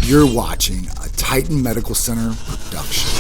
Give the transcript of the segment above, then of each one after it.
You're watching a Titan Medical Center production.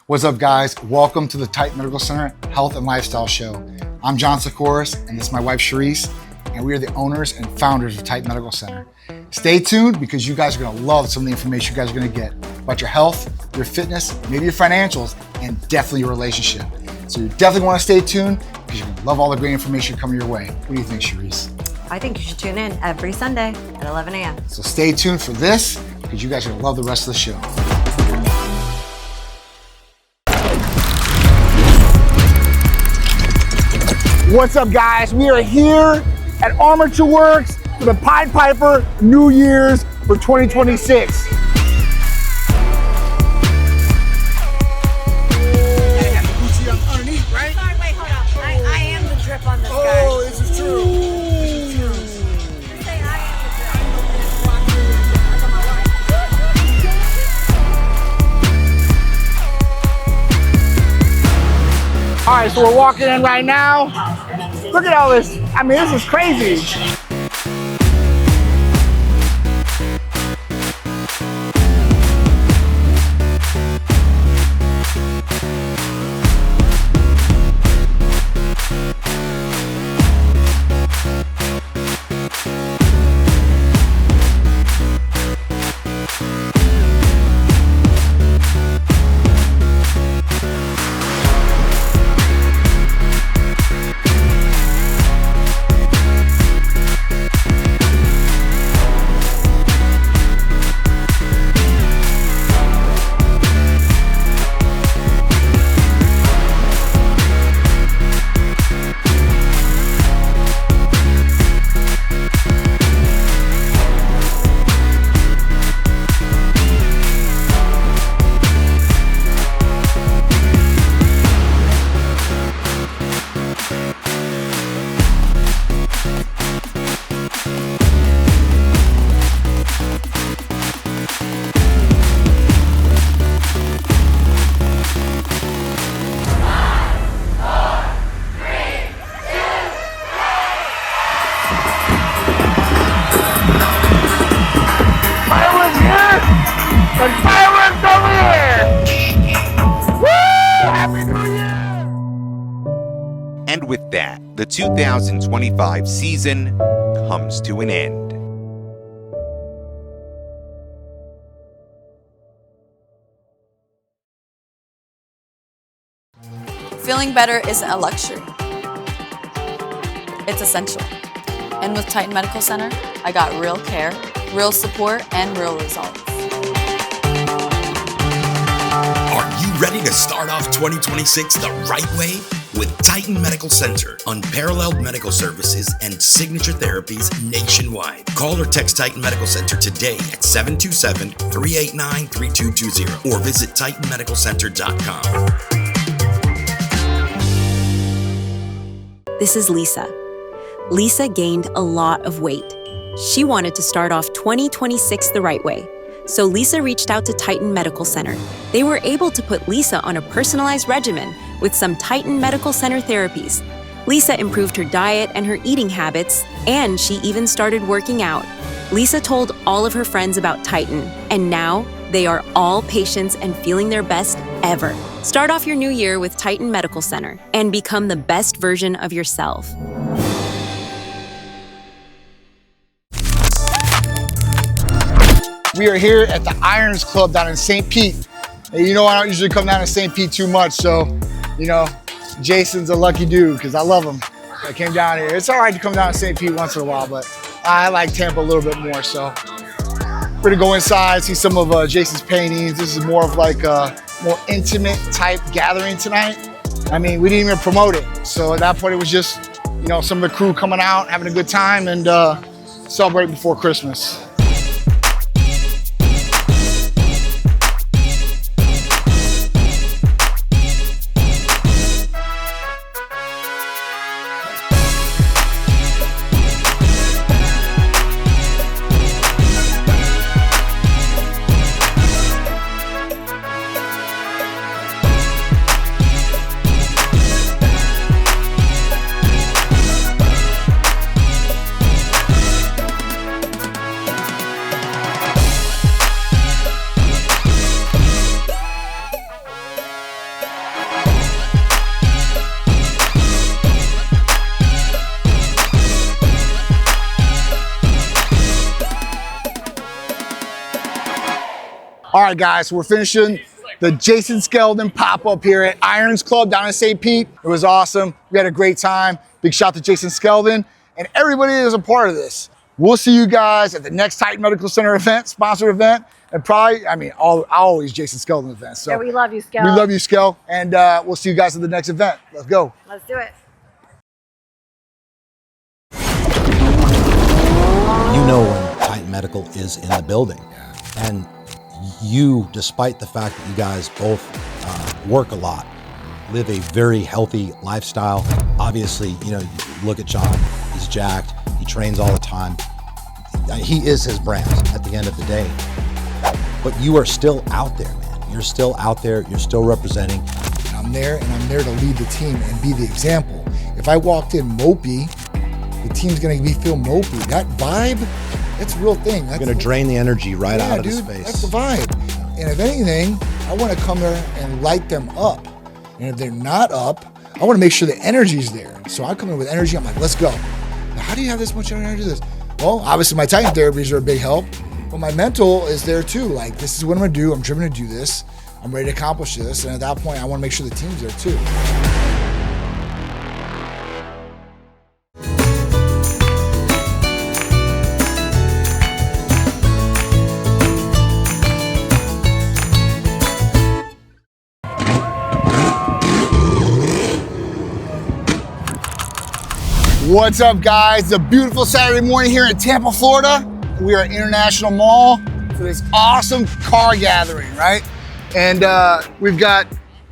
What's up, guys? Welcome to the Titan Medical Center Health and Lifestyle Show. I'm John Tsikouris, and this is my wife, Sharisse, and we are the owners and founders of Titan Medical Center. Stay tuned because you guys are gonna love some of the information you guys are gonna get about your health, your fitness, maybe your financials, and definitely your relationship. So you definitely wanna stay tuned because you're gonna love all the great information coming your way. What do you think, Sharisse? I think you should tune in every Sunday at 11 a.m. So stay tuned for this because you guys are gonna love the rest of the show. What's up, guys? We are here at Armature Works for the Pied Piper New Year's for 2026. Underneath, right? Sorry, wait, hold up. I am the drip on this guy. Oh, this is true. Say I am the drip. All right, so we're walking in right now. Look at all this. I mean, this is crazy. And with that, the 2025 season comes to an end. Feeling better isn't a luxury. It's essential. And with Titan Medical Center, I got real care, real support, and real results. Are you ready to start off 2026 the right way? With Titan Medical Center, unparalleled medical services and signature therapies nationwide. Call or text Titan Medical Center today at 727-389-3220 or visit TitanMedicalCenter.com. This is Lisa. Lisa gained a lot of weight. She wanted to start off 2026 the right way. So Lisa reached out to Titan Medical Center. They were able to put Lisa on a personalized regimen with some Titan Medical Center therapies. Lisa improved her diet and her eating habits, and she even started working out. Lisa told all of her friends about Titan, and now they are all patients and feeling their best ever. Start off your new year with Titan Medical Center and become the best version of yourself. We are here at the Irons Club down in St. Pete. And you know, I don't usually come down to St. Pete too much, so, you know, Jason's a lucky dude because I love him. I came down here. It's all right to come down to St. Pete once in a while, but I like Tampa a little bit more, so. We're gonna go inside, see some of Jason's paintings. This is more of like a more intimate type gathering tonight. I mean, we didn't even promote it. So at that point, it was just, you know, some of the crew coming out, having a good time and celebrate before Christmas. All right, guys, so we're finishing the Jason Skeldon pop-up here at Irons Club down in St. Pete. It was awesome. We had a great time. Big shout out to Jason Skeldon and everybody that is a part of this. We'll see you guys at the next Titan Medical Center event, sponsored event, and probably, I mean, always Jason Skeldon events. So Yeah, we love you, Skel. we love you, Skel, and we'll see you guys at the next event. Let's go. Let's do it. You know when Titan Medical is in the building. And you, despite the fact that you guys both work a lot, live a very healthy lifestyle. Obviously, you know, you look at John, he's jacked, he trains all the time. He is his brand at the end of the day. But you are still out there, man. You're still out there, you're still representing. I'm there, and I'm there to lead the team and be the example. If I walked in mopey, the team's gonna feel mopey. That vibe, that's a real thing. That's You're gonna drain the energy right out of his face. That's the vibe. And if anything, I wanna come there and light them up. And if they're not up, I wanna make sure the energy's there. So I come in with energy, I'm like, let's go. Now, how do you have this much energy to this? Well, obviously my Titan therapies are a big help, but my mental is there too. Like, this is what I'm gonna do. I'm driven to do this. I'm ready to accomplish this. And at that point, I wanna make sure the team's there too. What's up, guys? It's a beautiful Saturday morning here in Tampa, Florida. We are at International Mall for this awesome car gathering, right? And we've got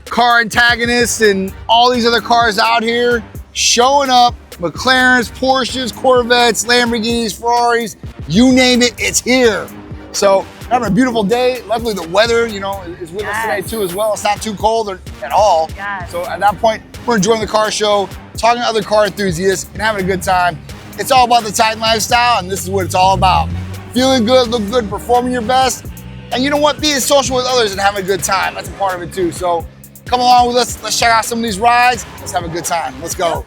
car antagonists and all these other cars out here showing up. McLarens, Porsches, Corvettes, Lamborghinis, Ferraris, you name it, it's here. So having a beautiful day. Luckily the weather, you know, is with us today too as well. It's not too cold at all. Yes. So at that point, we're enjoying the car show, talking to other car enthusiasts and having a good time. It's all about the Titan lifestyle, and this is what it's all about. Feeling good, look good, performing your best, and you know what? Being social with others and having a good time. That's a part of it too. So come along with us. Let's check out some of these rides. Let's have a good time. Let's go.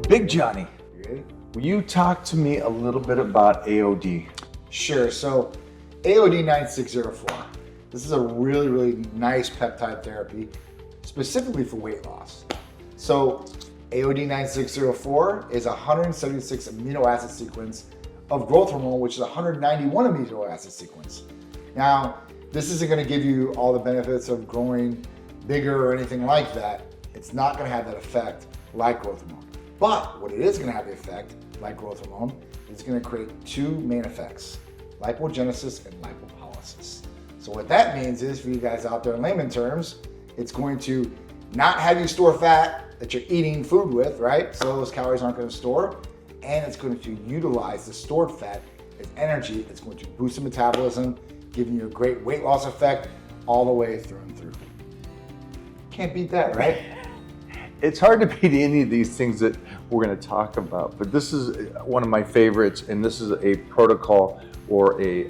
Big Johnny, will you talk to me a little bit about AOD? Sure. So AOD 9604. This is a really, really nice peptide therapy, specifically for weight loss. So AOD 9604 is a 176 amino acid sequence of growth hormone, which is a 191 amino acid sequence. Now, this isn't going to give you all the benefits of growing bigger or anything like that. It's not going to have that effect like growth hormone. But what it is going to have the effect, like growth hormone, is going to create two main effects, lipogenesis and lipopolysis. So what that means is, for you guys out there in layman terms, it's going to not have you store fat that you're eating food with, right? So those calories aren't going to store, and it's going to utilize the stored fat as energy. It's going to boost the metabolism, giving you a great weight loss effect all the way through and through. Can't beat that, right? It's hard to beat any of these things that we're going to talk about, but this is one of my favorites, and this is a protocol or a,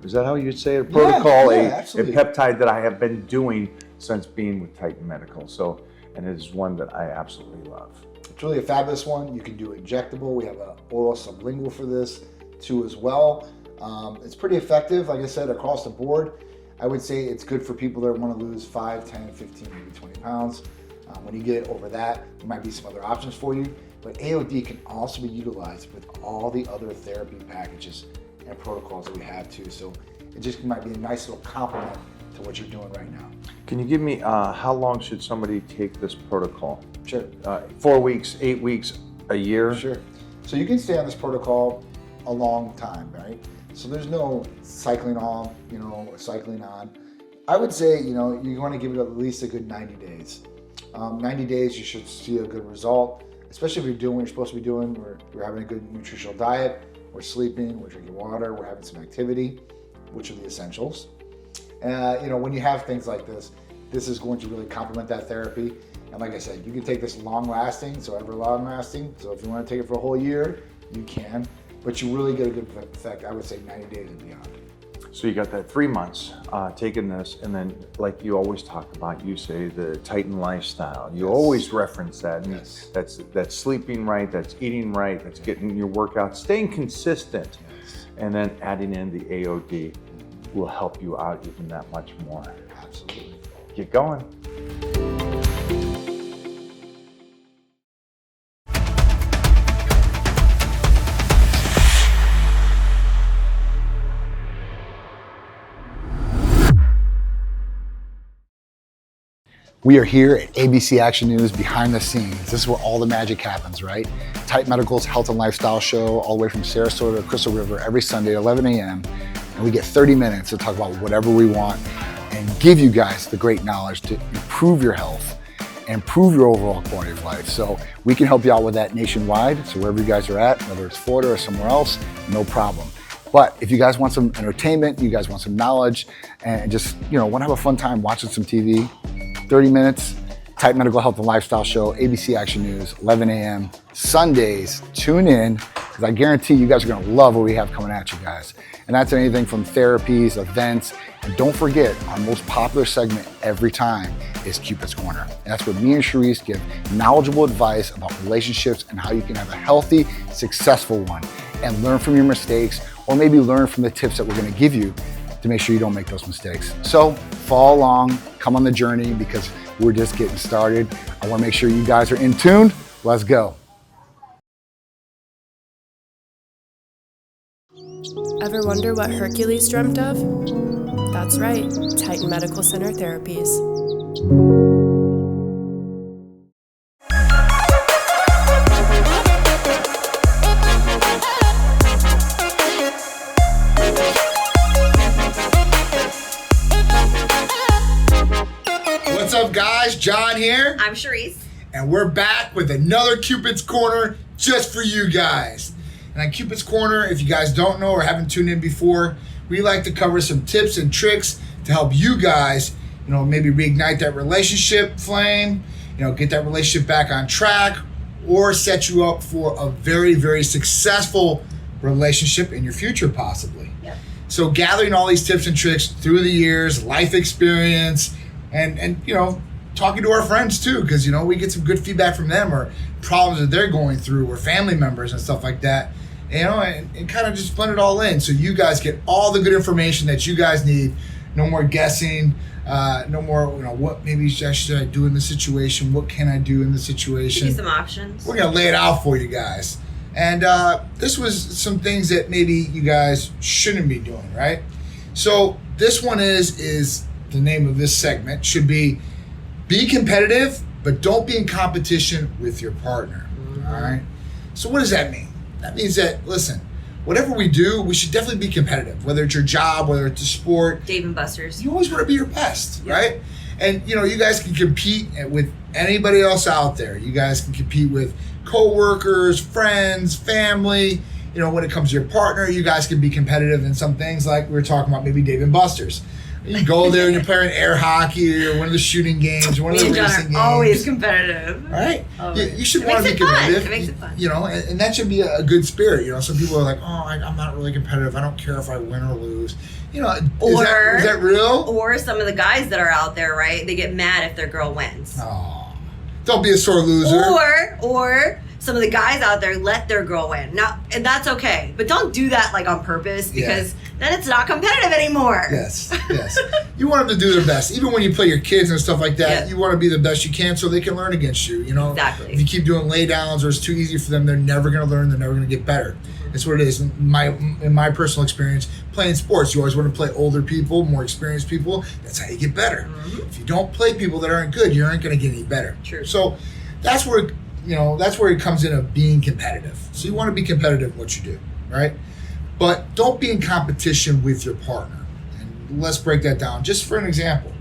is that how you'd say it? A protocol, a peptide that I have been doing since being with Titan Medical. So, and it is one that I absolutely love. It's really a fabulous one. You can do injectable. We have an oral sublingual for this too as well. It's pretty effective, like I said, across the board. I would say it's good for people that want to lose 5, 10, 15, maybe 20 pounds. When you get over that, there might be some other options for you, but AOD can also be utilized with all the other therapy packages and protocols that we have too. So it just might be a nice little complement to what you're doing right now. Can you give me, how long should somebody take this protocol? Sure. 4 weeks, 8 weeks, a year? Sure. So you can stay on this protocol a long time, right? So there's no cycling on, cycling on. I would say, you want to give it at least a good 90 days. 90 days, you should see a good result, especially if you're doing what you're supposed to be doing. We're having a good nutritional diet, we're sleeping, we're drinking water, we're having some activity, which are the essentials. When you have things like this is going to really complement that therapy. And like I said, you can take this long lasting, so ever long lasting. So if you want to take it for a whole year, you can, but you really get a good effect, I would say 90 days and beyond. So you got that 3 months taking this, and then like you always talk about, you say the Titan lifestyle. You always reference that. And that's sleeping right, that's eating right, that's getting your workout, staying consistent, and then adding in the AOD will help you out even that much more. Absolutely. Get going. We are here at ABC Action News behind the scenes. This is where all the magic happens, right? Titan Medical's health and lifestyle show all the way from Sarasota to Crystal River every Sunday at 11 a.m. And we get 30 minutes to talk about whatever we want and give you guys the great knowledge to improve your health and improve your overall quality of life. So we can help you out with that nationwide. So wherever you guys are at, whether it's Florida or somewhere else, no problem. But if you guys want some entertainment, you guys want some knowledge, and just, want to have a fun time watching some TV, 30 minutes, Titan Medical Health and Lifestyle Show, ABC Action News, 11 a.m. Sundays. Tune in, because I guarantee you guys are going to love what we have coming at you guys. And that's anything from therapies, events, and don't forget, our most popular segment every time is Cupid's Corner. And that's where me and Sharisse give knowledgeable advice about relationships and how you can have a healthy, successful one, and learn from your mistakes, or maybe learn from the tips that we're going to give you to make sure you don't make those mistakes. So follow along, come on the journey, because we're just getting started. I want to make sure you guys are in tune. Let's go. Ever wonder what Hercules dreamt of? That's right, Titan Medical Center Therapies. What's up, guys? John here. I'm Sharisse. And we're back with another Cupid's Corner just for you guys. And on Cupid's Corner, if you guys don't know or haven't tuned in before, we like to cover some tips and tricks to help you guys, maybe reignite that relationship flame, get that relationship back on track, or set you up for a very, very successful relationship in your future, possibly. Yep. So gathering all these tips and tricks through the years, life experience, and talking to our friends too, because we get some good feedback from them, or problems that they're going through, or family members and stuff like that, and kind of just blend it all in so you guys get all the good information that you guys need. No more guessing, no more what maybe should I do in this situation, what can I do in this situation. Give you some options. We're gonna lay it out for you guys. And this was some things that maybe you guys shouldn't be doing, right? So this one is the name of this segment should be competitive, but don't be in competition with your partner. All right. So what does that mean? That means that, listen, whatever we do, we should definitely be competitive, whether it's your job, whether it's a sport. Dave and Buster's. You always want to be your best, right? And you guys can compete with anybody else out there. You guys can compete with co-workers, friends, family. When it comes to your partner, you guys can be competitive in some things, like we were talking about, maybe Dave and Buster's. You go there and you're playing air hockey or one of the shooting games, or one of the racing games. Always competitive. Right? You should want to be competitive. It makes it fun. And that should be a good spirit. Some people are like, I'm not really competitive. I don't care if I win or lose. Is that real? Or some of the guys that are out there, right? They get mad if their girl wins. Oh, don't be a sore loser. Or some of the guys out there let their girl win. Now, and that's okay. But don't do that on purpose, because then it's not competitive anymore. Yes. You want them to do their best. Even when you play your kids and stuff like that, you want to be the best you can so they can learn against you. Exactly. If you keep doing lay downs or it's too easy for them, they're never going to learn. They're never going to get better. That's what it is. In my personal experience, playing sports, you always want to play older people, more experienced people. That's how you get better. Mm-hmm. If you don't play people that aren't good, you aren't going to get any better. True. So that's where it comes in of being competitive. So you want to be competitive in what you do, right? But don't be in competition with your partner. And let's break that down. Just for an example,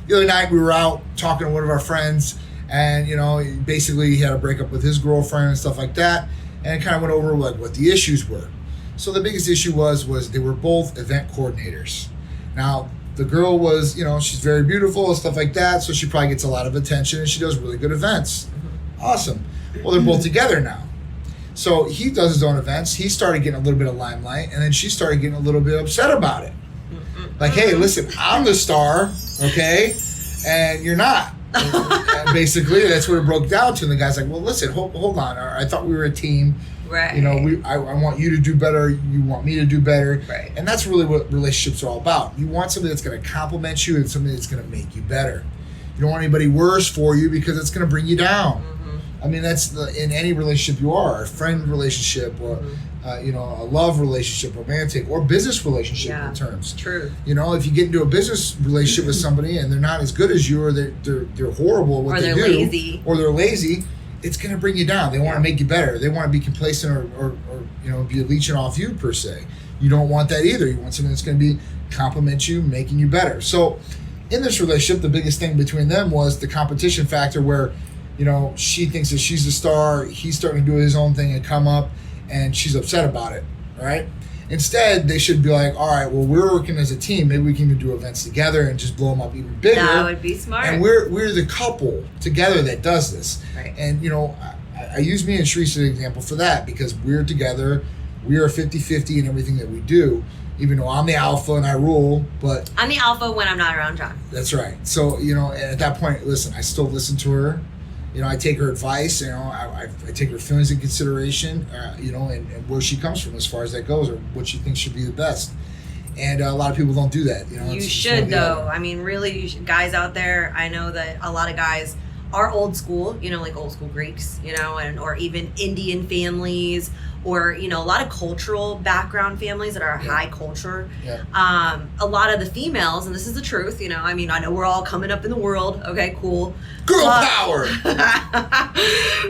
the other night we were out talking to one of our friends, And, basically he had a breakup with his girlfriend and stuff like that. And kind of went over like what the issues were. So the biggest issue was they were both event coordinators. Now, the girl was, she's very beautiful and stuff like that, so she probably gets a lot of attention and she does really good events. Awesome. Well, they're both together now. So he does his own events. He started getting a little bit of limelight, and then she started getting a little bit upset about it. Like, hey, listen, I'm the star, okay, and you're not. And basically, that's what it broke down to. And the guy's like, well, listen, hold on. I thought we were a team. Right. I want you to do better. You want me to do better. Right. And that's really what relationships are all about. You want somebody that's going to compliment you and somebody that's going to make you better. You don't want anybody worse for you because it's going to bring you down. I mean, that's in any relationship you are, a friend relationship or, a love relationship, romantic, or business relationship in terms. True. If you get into a business relationship with somebody and they're not as good as you, or they're horrible at what they do, lazy. Or they're lazy, it's going to bring you down. They want to make you better. They want to be complacent or be leeching off you per se. You don't want that either. You want something that's going to compliment you, making you better. So in this relationship, the biggest thing between them was the competition factor where, she thinks that she's the star, he's starting to do his own thing and come up, and she's upset about it, right? Instead, they should be like, all right, well, we're working as a team. Maybe we can even do events together and just blow them up even bigger. That would be smart. And we're the couple together that does this. Right. And, I use me and Sharisse as an example for that because we're together. We are 50-50 in everything that we do, even though I'm the alpha and I rule, but... I'm the alpha when I'm not around John. That's right. So, at that point, listen, I still listen to her. I take her advice, I take her feelings in consideration, and where she comes from as far as that goes, or what she thinks should be the best. And a lot of people don't do that. You should, though. I mean, really, guys out there, I know that a lot of guys are old school, like old school Greeks, or even Indian families, or, a lot of cultural background families that are high culture. Yeah. A lot of the females, and this is the truth, I know we're all coming up in the world. Okay, cool. Girl power!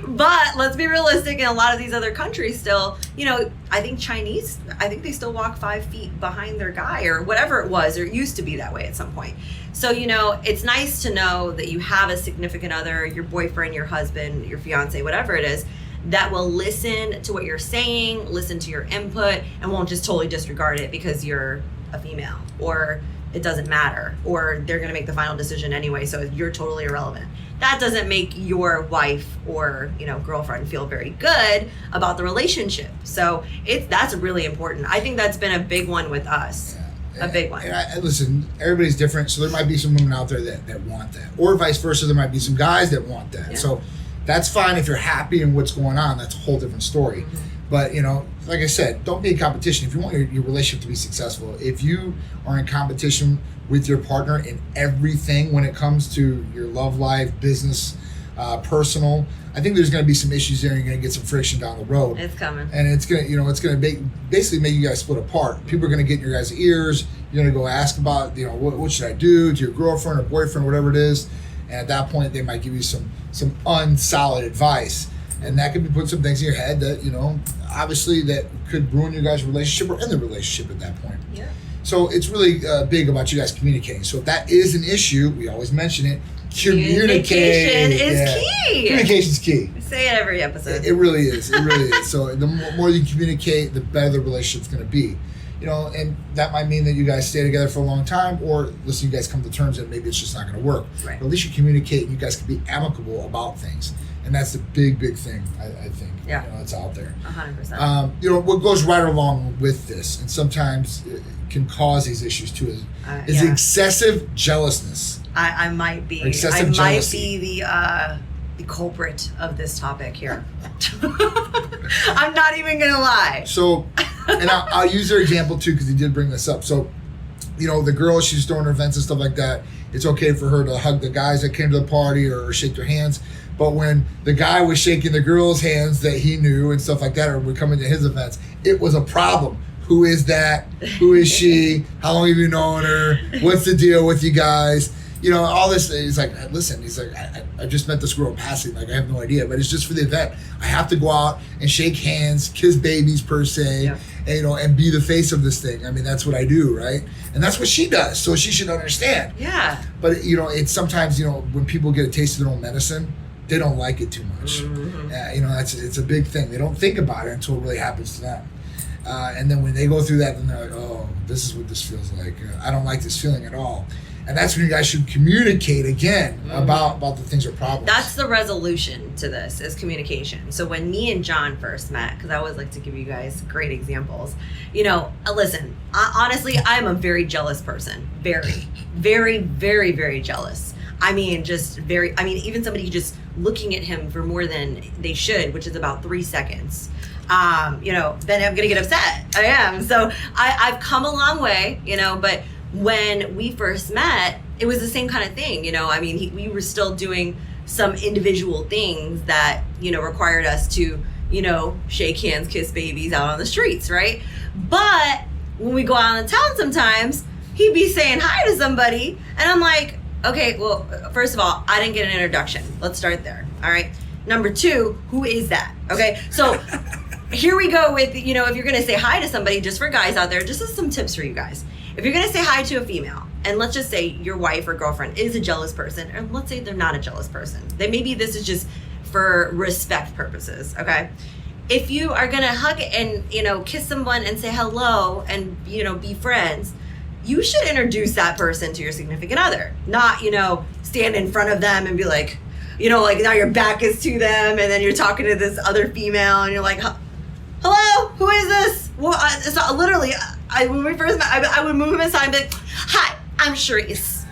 But let's be realistic, in a lot of these other countries still, I think Chinese, they still walk 5 feet behind their guy or whatever it was, or it used to be that way at some point. So, it's nice to know that you have a significant other, your boyfriend, your husband, your fiance, whatever it is, that will listen to what you're saying, listen to your input, and won't just totally disregard it because you're a female, or it doesn't matter, or they're going to make the final decision anyway, so you're totally irrelevant. That doesn't make your wife or girlfriend feel very good about the relationship. So that's really important. I think that's been a big one with us. A big one. And listen, everybody's different, so there might be some women out there that want that, or vice versa. There might be some guys that want that. Yeah. So that's fine if you're happy in what's going on. That's a whole different story. Mm-hmm. But like I said, don't be in competition. If you want your relationship to be successful, if you are in competition with your partner in everything when it comes to your love life, business, personal, I think there's going to be some issues there. And you're going to get some friction down the road. It's coming, and it's going to basically make you guys split apart. People are going to get in your guys' ears. You're going to go ask about what should I do to your girlfriend or boyfriend, whatever it is, and at that point they might give you some unsolid advice, and that could be putting some things in your head that obviously that could ruin your guys' relationship or end the relationship at that point. Yeah. So it's really big about you guys communicating. So if that is an issue, we always mention it. Communication is key. Communication's key. I say it every episode. It really is. It really is. So the more you communicate, the better the relationship's going to be. And that might mean that you guys stay together for a long time, or listen, you guys come to terms that maybe it's just not going to work. Right. But at least you communicate, and you guys can be amicable about things, and that's the big thing I think. Yeah. That's out there. 100%. What goes right along with this, and sometimes it can cause these issues too, is excessive jealousness. I might be. Excessive jealousy. The culprit of this topic here. I'm not even gonna lie. So, and I'll use their example too because he did bring this up. So, the girl, she's throwing her events and stuff like that. It's okay for her to hug the guys that came to the party or shake their hands. But when the guy was shaking the girl's hands that he knew and stuff like that, or would come into his events, it was a problem. Who is that? Who is she? How long have you known her? What's the deal with you guys? All this. He's like, listen, he's like, I just met this girl in passing. Like, I have no idea, but it's just for the event. I have to go out and shake hands, kiss babies per se, and be the face of this thing. I mean, that's what I do, right? And that's what she does. So she should understand. Yeah. But, it's sometimes, when people get a taste of their own medicine, they don't like it too much. You know, it's a big thing. They don't think about it until it really happens to them. And then when they go through that, then they're like, oh, this is what this feels like. I don't like this feeling at all. And that's when you guys should communicate again about the things or problems. That's the resolution to this, is communication. So when me and John first met, because I always like to give you guys great examples, you know, listen, honestly, I'm a very jealous person. Very, very, very, very jealous. I mean, even somebody just looking at him for more than they should, which is about 3 seconds, you know, then I'm going to get upset. I am. So I've come a long way, you know, but when we first met, it was the same kind of thing, you know. I mean, we were still doing some individual things that, you know, required us to, you know, shake hands, kiss babies out on the streets, right? But when we go out in town sometimes, he'd be saying hi to somebody, and I'm like, okay, well, first of all, I didn't get an introduction. Let's start there, all right? Number 2, who is that? Okay, so here we go with, you know, if you're gonna say hi to somebody, just for guys out there, just as some tips for you guys. If you're gonna say hi to a female, and let's just say your wife or girlfriend is a jealous person, or let's say they're not a jealous person, then maybe this is just for respect purposes, okay? If you are gonna hug and, you know, kiss someone and say hello and, you know, be friends, you should introduce that person to your significant other, not, you know, stand in front of them and be like, you know, like now your back is to them and then you're talking to this other female and you're like, hello, who is this? Well, so literally, when we first met, I would move him aside and be like, hi, I'm Sharisse.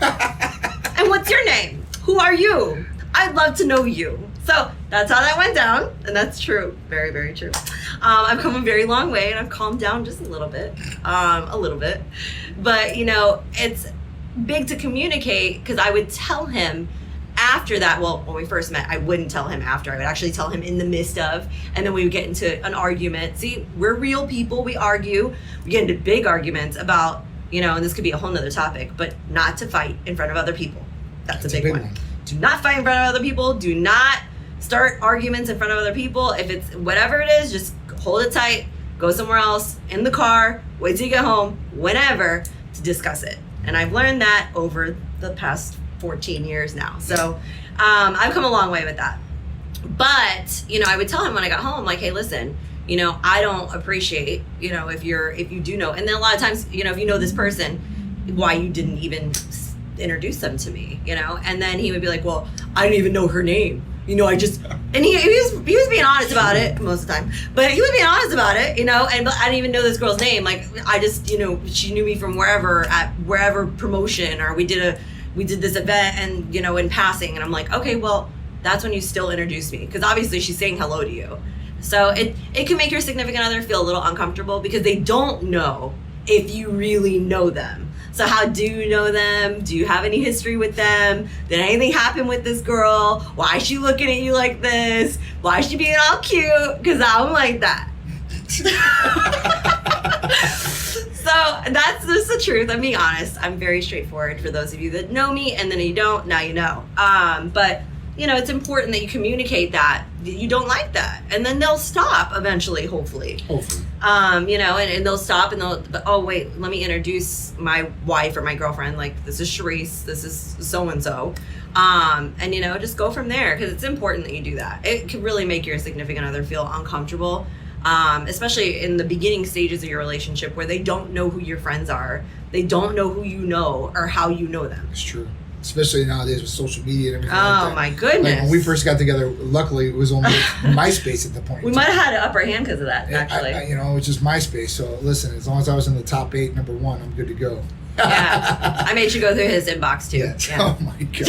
And what's your name? Who are you? I'd love to know you. So that's how that went down, and that's true, very, very true. I've come a very long way, and I've calmed down just a little bit. But, you know, it's big to communicate, because I would tell him after that. Well, when we first met, I wouldn't tell him after. I would actually tell him in the midst of, and then we would get into an argument. See, we're real people. We argue. We get into big arguments about, you know, and this could be a whole nother topic, but not to fight in front of other people. That's a big one. Do not fight in front of other people. Do not start arguments in front of other people. If it's whatever it is, just hold it tight. Go somewhere else, in the car, wait till you get home, whenever, to discuss it. And I've learned that over the past 14 years now. So I've come a long way with that. But, you know, I would tell him when I got home, like, hey, listen, you know, I don't appreciate, you know, if you do know. And then a lot of times, you know, if you know this person, why you didn't even introduce them to me, you know? And then he would be like, well, I didn't even know her name. You know, and he was being honest about it most of the time, but he was being honest about it, you know, and I didn't even know this girl's name. Like, I just, you know, she knew me from wherever promotion, or we did this event, and, you know, in passing, and I'm like, okay, well, that's when you still introduce me, because obviously she's saying hello to you. So it can make your significant other feel a little uncomfortable, because they don't know if you really know them. So how do you know them? Do you have any history with them? Did anything happen with this girl? Why is she looking at you like this? Why is she being all cute? Because I'm like that. So that's just the truth. I'm being honest. I'm very straightforward. For those of you that know me, and then you don't, now you know. But, you know, it's important that you communicate that you don't like that, and then they'll stop eventually, hopefully. You know, and they'll stop, and they'll, oh wait, let me introduce my wife or my girlfriend, like, this is Sharisse, this is so-and-so, and, you know, just go from there, because it's important that you do that. It can really make your significant other feel uncomfortable, especially in the beginning stages of your relationship, where they don't know who your friends are, they don't know who you know or how you know them. It's true. Especially nowadays with social media and everything like that. Oh, my goodness. Like when we first got together, luckily it was only MySpace at the point. We might have had an upper hand because of that, actually. You know, it was just MySpace. So listen, as long as I was in the top 8, number 1, I'm good to go. Yeah. I made you go through his inbox, too. Yeah. Oh, my God.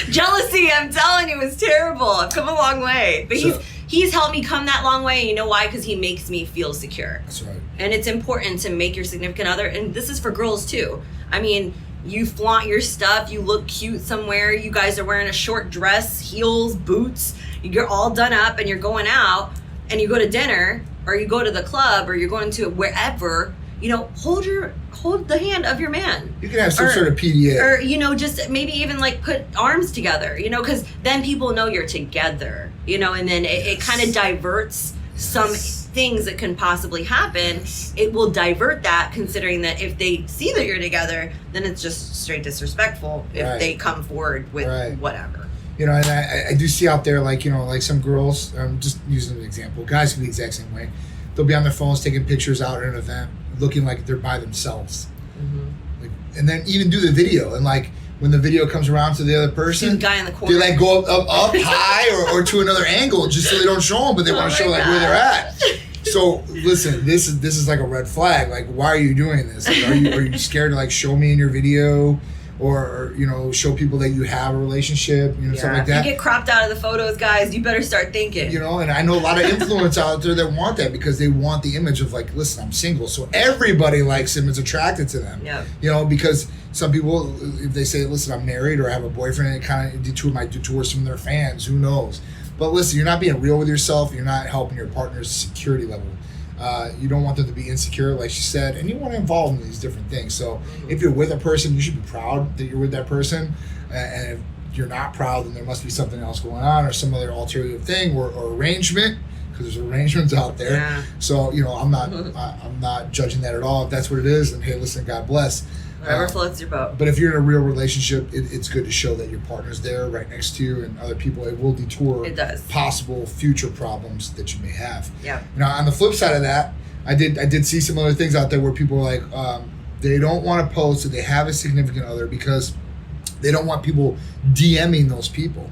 Jealousy, I'm telling you, is terrible. I've come a long way. But he's helped me come that long way. And you know why? Because he makes me feel secure. That's right. And it's important to make your significant other, and this is for girls, too. I mean, you flaunt your stuff, you look cute somewhere, you guys are wearing a short dress, heels, boots, you're all done up and you're going out, and you go to dinner, or you go to the club, or you're going to wherever, you know, hold the hand of your man. You can have some sort of PDA. Or, you know, just maybe even like put arms together, you know, because then people know you're together, you know, and then it kind of diverts some things that can possibly happen. It will divert that, considering that if they see that you're together, then it's just straight disrespectful if they come forward with whatever. You know, and I do see out there, like, you know, like some girls, I'm just using an example, guys can be the exact same way. They'll be on their phones taking pictures out at an event, looking like they're by themselves. Like, and then even do the video, and like when the video comes around to the other person, See the guy in the corner. they like go up high or to another angle just so they don't show them, but they want to show like where they're at. So listen, this is like a red flag. Like, why are you doing this? Like, are you scared to like show me in your video, or you know, show people that you have a relationship, you know, something like that? If you get cropped out of the photos, guys, you better start thinking. You know, and I know a lot of influencers out there that want that because they want the image of like, listen, I'm single, so everybody likes him, is attracted to them. Yeah. You know, because some people, if they say, listen, I'm married or I have a boyfriend, it kind of might detour some of their fans. Who knows? But listen, you're not being real with yourself. You're not helping your partner's security level. You don't want them to be insecure, like she said, and you want to involve them in these different things. So if you're with a person, you should be proud that you're with that person. And if you're not proud, then there must be something else going on, or some other ulterior thing, or arrangement, because there's arrangements out there. Yeah. So, you know, I'm not judging that at all. If that's what it is, then hey, listen, God bless. Whatever floats your boat. But if you're in a real relationship, it's good to show that your partner's there right next to you, and other people. It will detour possible future problems that you may have. Yeah. You know, on the flip side of that, I did see some other things out there where people are like, they don't want to post that they have a significant other because they don't want people DMing those people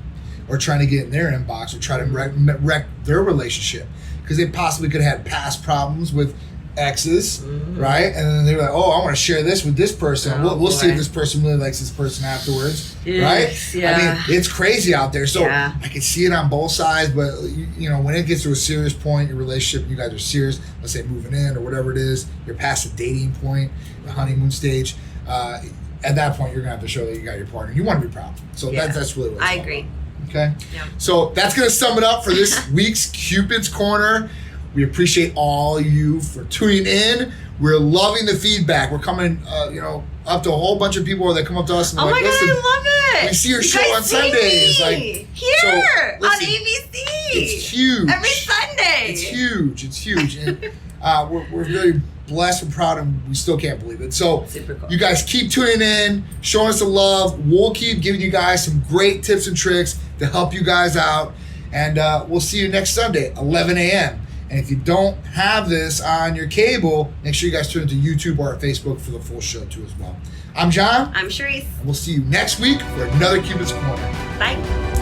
or trying to get in their inbox or try to wreck their relationship, because they possibly could have had past problems with exes, right? And then they're like, oh, I want to share this with this person. We'll see if this person really likes this person afterwards, right? Yeah. I mean, it's crazy out there. So I can see it on both sides, but you know, when it gets to a serious point, your relationship, you guys are serious, let's say moving in or whatever it is, you're past the dating point, the honeymoon stage, at that point, you're gonna have to show that you got your partner. You want to be proud. So that's really what it's I all agree. about. Okay? Yeah. So that's gonna sum it up for this week's Cupid's Corner. We appreciate all you for tuning in. We're loving the feedback. We're coming, up to a whole bunch of people that come up to us and Oh like, my God, listen, I love it. we see your You show guys on see Sundays. me. Like, Here so, listen, on ABC. It's huge. Every Sunday. It's huge. It's huge. And we're very blessed and proud, and we still can't believe it. So Super cool. you guys keep tuning in, showing us some love. We'll keep giving you guys some great tips and tricks to help you guys out. And we'll see you next Sunday, 11 a.m. And if you don't have this on your cable, make sure you guys tune into YouTube or our Facebook for the full show too as well. I'm John. I'm Sharisse. And we'll see you next week for another Cupid's Corner. Bye.